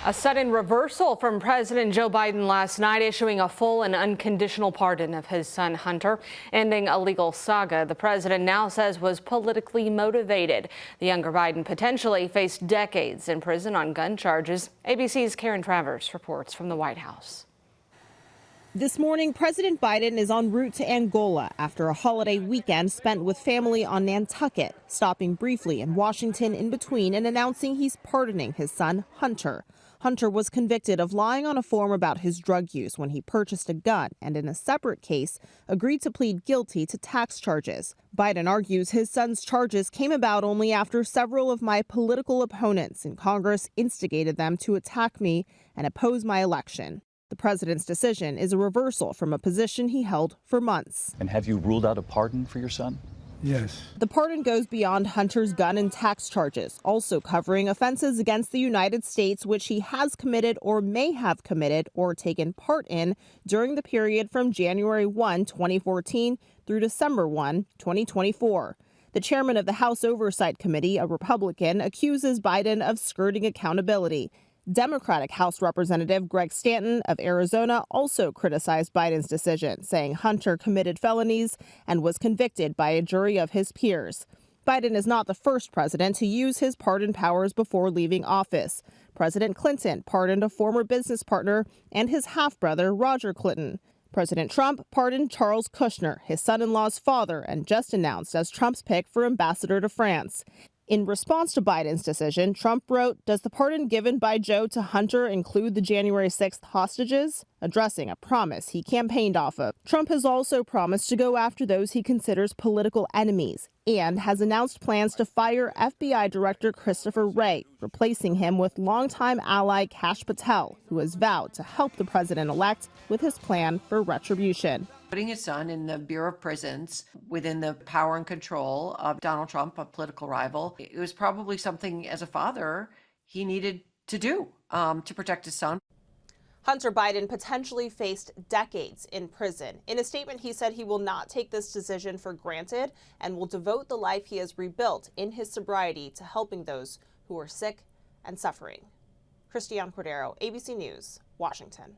A sudden reversal from President Joe Biden last night, issuing a full and unconditional pardon of his son Hunter, ending a legal saga the president now says was politically motivated. The younger Biden potentially faced decades in prison on gun charges. ABC's Karen Travers reports from the White House. This morning, President Biden is en route to Angola after a holiday weekend spent with family on Nantucket, stopping briefly in Washington in between and announcing he's pardoning his son, Hunter. Hunter was convicted of lying on a form about his drug use when he purchased a gun and in a separate case agreed to plead guilty to tax charges. Biden argues his son's charges came about only after several of my political opponents in Congress instigated them to attack me and oppose my election. The president's decision is a reversal from a position he held for months. And have you ruled out a pardon for your son? Yes. The pardon goes beyond Hunter's gun and tax charges, also covering offenses against the United States which he has committed or may have committed or taken part in during the period from January 1, 2014 through December 1, 2024. The chairman of the House Oversight Committee, a Republican, accuses Biden of skirting accountability. Democratic House Representative Greg Stanton of Arizona also criticized Biden's decision, saying Hunter committed felonies and was convicted by a jury of his peers. Biden is not the first president to use his pardon powers before leaving office. President Clinton pardoned a former business partner and his half-brother, Roger Clinton. President Trump pardoned Charles Kushner, his son-in-law's father, and just announced as Trump's pick for ambassador to France. In response to Biden's decision, Trump wrote, "Does the pardon given by Joe to Hunter include the January 6th hostages?" addressing a promise he campaigned off of. Trump has also promised to go after those he considers political enemies and has announced plans to fire FBI Director Christopher Wray, replacing him with longtime ally Kash Patel, who has vowed to help the president-elect with his plan for retribution. Putting his son in the Bureau of Prisons within the power and control of Donald Trump, a political rival, it was probably something as a father he needed to do to protect his son. Hunter Biden potentially faced decades in prison. In a statement, he said he will not take this decision for granted and will devote the life he has rebuilt in his sobriety to helping those who are sick and suffering. Christiane Cordero, ABC News, Washington.